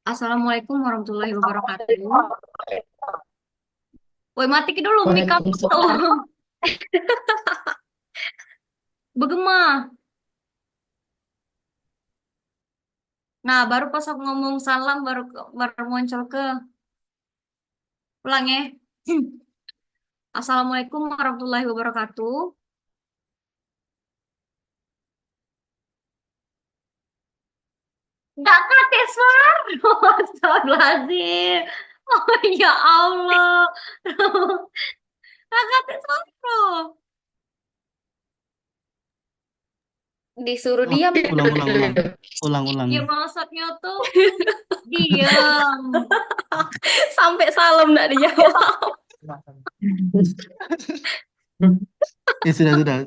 Assalamualaikum warahmatullahi wabarakatuh. Woi, matiin dulu mic kamu Waalaikumsalam. tuh. Begema. Nah, baru pas aku ngomong salam baru muncul ke ulang ya. Assalamualaikum warahmatullahi wabarakatuh. Gak kate suara. Astagfirullahaladzim. Oh ya Allah. Gak kate suara. Disuruh Oh, diam. ulang, ulang, ulang. Ulang, ulang. Ya maksudnya tuh diam. Sampai salam nggak dijawab. Ya, sudah.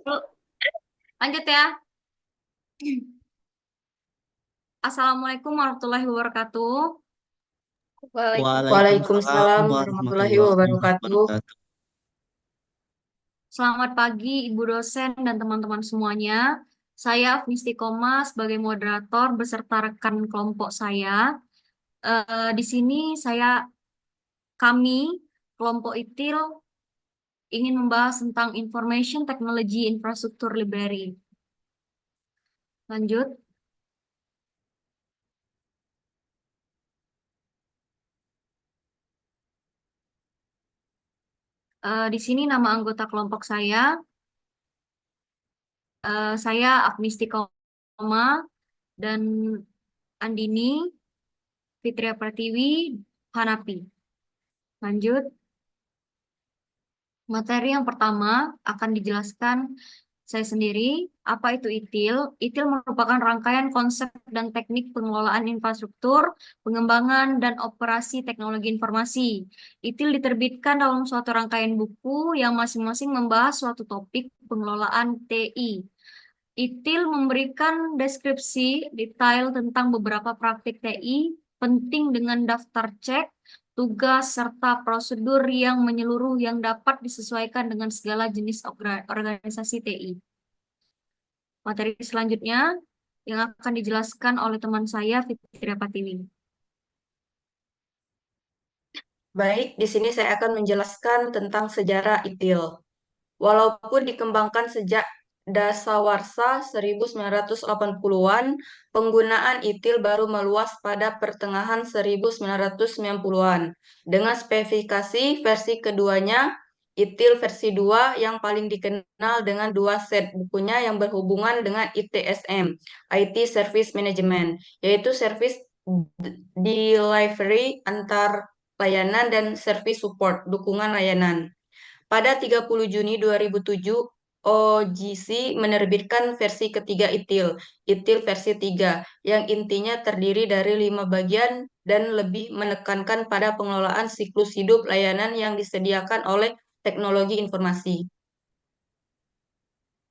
Lanjut ya. Assalamualaikum warahmatullahi wabarakatuh. Waalaikumsalam Waalaikumsalam warahmatullahi warahmatullahi wabarakatuh. wabarakatuh. Selamat pagi, Ibu dosen dan teman-teman semuanya. Saya Koma sebagai moderator beserta rekan kelompok saya. Di sini kami, kelompok ITIL, ingin membahas tentang Information Technology Infrastructure Library. Lanjut. Di sini nama anggota kelompok saya. Saya Koma dan Andini, Fitria Pratiwi, Hanapi. Lanjut. Materi yang pertama akan dijelaskan saya sendiri. Apa itu ITIL? ITIL merupakan rangkaian konsep dan teknik pengelolaan infrastruktur, pengembangan, dan operasi teknologi informasi. ITIL diterbitkan dalam suatu rangkaian buku yang masing-masing membahas suatu topik pengelolaan TI. ITIL memberikan deskripsi detail tentang beberapa praktik TI penting dengan daftar cek, tugas, serta prosedur yang menyeluruh yang dapat disesuaikan dengan segala jenis organisasi TI. Materi selanjutnya yang akan dijelaskan oleh teman saya, Fitria Patiwi. Baik, di sini saya akan menjelaskan tentang sejarah ITIL. Walaupun dikembangkan sejak dasawarsa 1980-an, penggunaan ITIL baru meluas pada pertengahan 1990-an. Dengan spesifikasi versi keduanya, ITIL versi 2 yang paling dikenal dengan dua set bukunya yang berhubungan dengan ITSM, IT Service Management, yaitu service delivery antar layanan dan service support, dukungan layanan. Pada 30 Juni 2007, OGC menerbitkan versi ketiga ITIL, ITIL versi 3, yang intinya terdiri dari 5 bagian dan lebih menekankan pada pengelolaan siklus hidup layanan yang disediakan oleh teknologi informasi.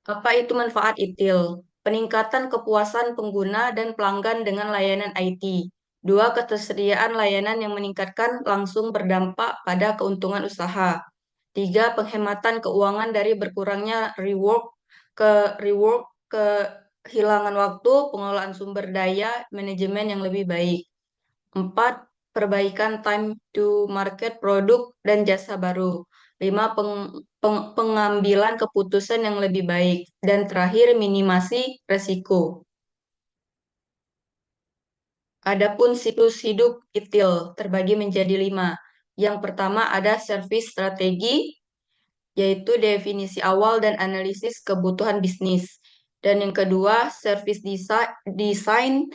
Apa itu manfaat ITIL? Peningkatan kepuasan pengguna dan pelanggan dengan layanan IT. Dua, ketersediaan layanan yang meningkatkan langsung berdampak pada keuntungan usaha. Tiga, penghematan keuangan dari berkurangnya rework, kehilangan waktu, pengelolaan sumber daya, manajemen yang lebih baik. Empat, perbaikan time to market produk dan jasa baru. Lima, pengambilan keputusan yang lebih baik. Dan terakhir, minimasi resiko. Adapun siklus hidup ITIL terbagi menjadi 5. Yang pertama ada service strategi, yaitu definisi awal dan analisis kebutuhan bisnis. Dan yang kedua, service design,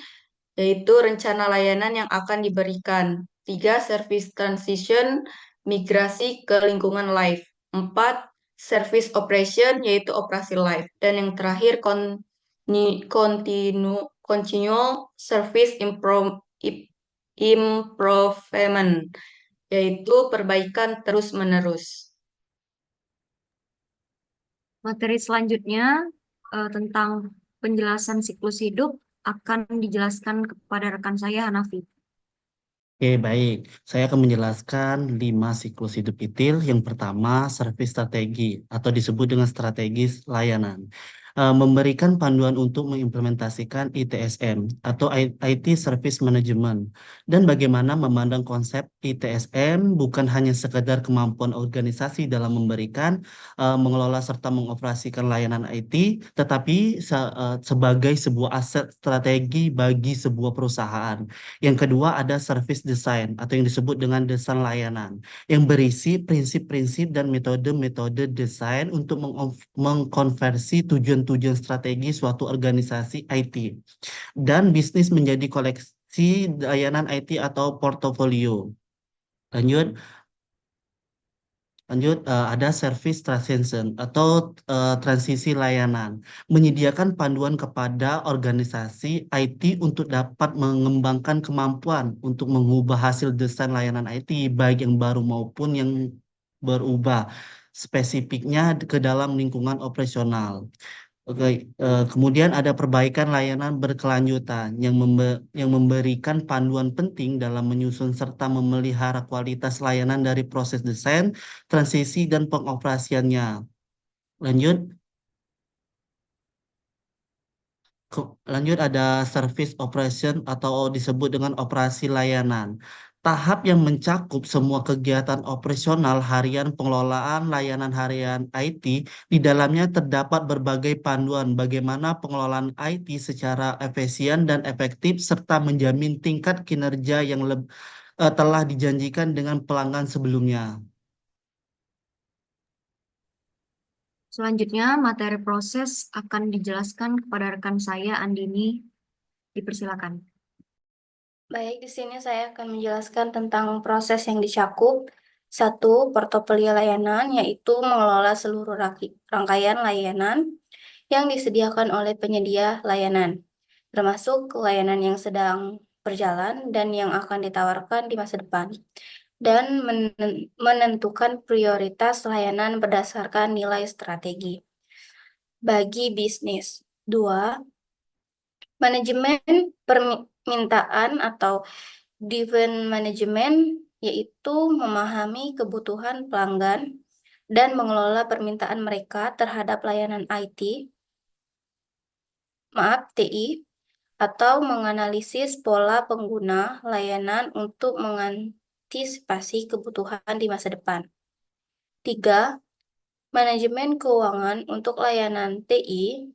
yaitu rencana layanan yang akan diberikan. Tiga, service transition, migrasi ke lingkungan live. Empat, service operation, yaitu operasi live. Dan yang terakhir, continual service improvement, yaitu perbaikan terus-menerus. Materi selanjutnya tentang penjelasan siklus hidup akan dijelaskan kepada rekan saya, Hanafi. Oke, baik. Saya akan menjelaskan 5 siklus hidup ITIL. Yang pertama, servis strategi atau disebut dengan strategis layanan. memberikan panduan untuk mengimplementasikan ITSM atau IT Service Management, dan bagaimana memandang konsep ITSM bukan hanya sekedar kemampuan organisasi dalam memberikan, mengelola serta mengoperasikan layanan IT, tetapi sebagai sebuah aset strategi bagi sebuah perusahaan. Yang kedua ada service design atau yang disebut dengan desain layanan, yang berisi prinsip-prinsip dan metode-metode desain untuk mengkonversi tujuan-tujuan strategi suatu organisasi IT dan bisnis menjadi koleksi layanan IT atau portofolio. Lanjut, ada service transition atau transisi layanan, menyediakan panduan kepada organisasi IT untuk dapat mengembangkan kemampuan untuk mengubah hasil desain layanan IT, baik yang baru maupun yang berubah spesifiknya ke dalam lingkungan operasional. Oke, kemudian ada perbaikan layanan berkelanjutan yang memberikan panduan penting dalam menyusun serta memelihara kualitas layanan dari proses desain, transisi, dan pengoperasiannya. Lanjut, lanjut ada service operation atau disebut dengan operasi layanan. Tahap yang mencakup semua kegiatan operasional harian pengelolaan layanan harian IT. Di dalamnya terdapat berbagai panduan bagaimana pengelolaan IT secara efisien dan efektif serta menjamin tingkat kinerja yang telah dijanjikan dengan pelanggan sebelumnya. Selanjutnya, materi proses akan dijelaskan kepada rekan saya, Andini. Dipersilakan. Baik, di sini saya akan menjelaskan tentang proses yang dicakup. Satu, portofolio layanan, yaitu mengelola seluruh rangkaian layanan yang disediakan oleh penyedia layanan, termasuk layanan yang sedang berjalan dan yang akan ditawarkan di masa depan, dan menentukan prioritas layanan berdasarkan nilai strategi. Bagi bisnis. Dua, manajemen permintaan atau demand management, yaitu memahami kebutuhan pelanggan dan mengelola permintaan mereka terhadap layanan TI, atau menganalisis pola pengguna layanan untuk mengantisipasi kebutuhan di masa depan. Tiga, manajemen keuangan untuk layanan TI,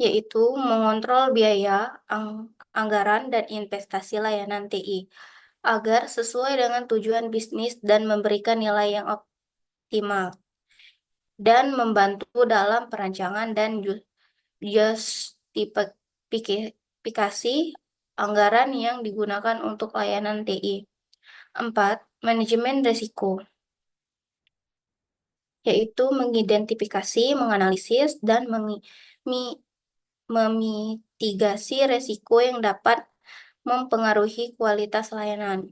yaitu mengontrol biaya, anggaran, dan investasi layanan TI agar sesuai dengan tujuan bisnis dan memberikan nilai yang optimal, dan membantu dalam perancangan dan justifikasi anggaran yang digunakan untuk layanan TI. 4. Manajemen risiko, yaitu mengidentifikasi, menganalisis, dan memitigasi risiko yang dapat mempengaruhi kualitas layanan,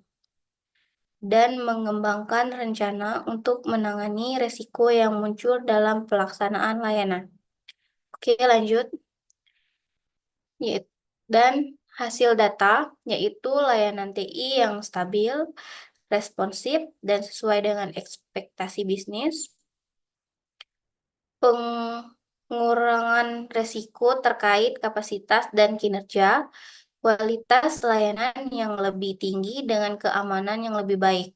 dan mengembangkan rencana untuk menangani risiko yang muncul dalam pelaksanaan layanan. Oke, lanjut. Dan hasil data, yaitu layanan TI yang stabil, responsif, dan sesuai dengan ekspektasi bisnis, pengurangan risiko terkait kapasitas dan kinerja, kualitas layanan yang lebih tinggi dengan keamanan yang lebih baik.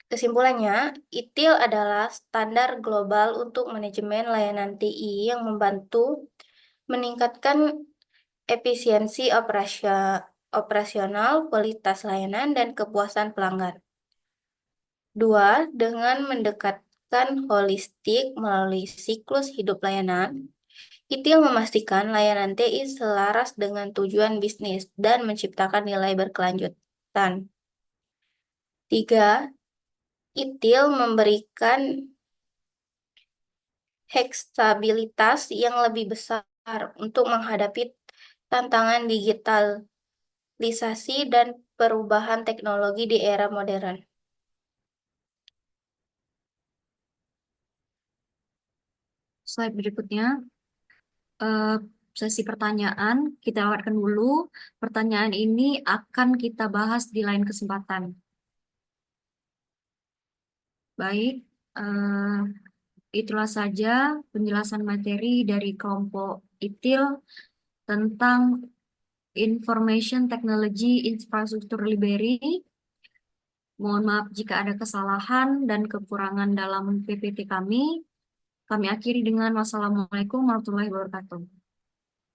Kesimpulannya, ITIL adalah standar global untuk manajemen layanan TI yang membantu meningkatkan efisiensi operasional, kualitas layanan, dan kepuasan pelanggan. 2. Dengan mendekatkan holistik melalui siklus hidup layanan, ITIL memastikan layanan TI selaras dengan tujuan bisnis dan menciptakan nilai berkelanjutan. 3. ITIL memberikan stabilitas yang lebih besar untuk menghadapi tantangan digitalisasi dan perubahan teknologi di era modern. Slide berikutnya, sesi pertanyaan kita lewatkan dulu. Pertanyaan ini akan kita bahas di lain kesempatan. Baik, Eh, itulah saja penjelasan materi dari kelompok ITIL tentang Information Technology Infrastructure Library. Mohon maaf jika ada kesalahan dan kekurangan dalam PPT kami. Kami akhiri dengan wassalamualaikum warahmatullahi wabarakatuh.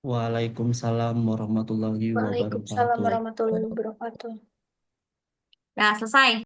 Waalaikumsalam warahmatullahi Waalaikumsalam wabarakatuh. warahmatullahi wabarakatuh. Ya, selesai.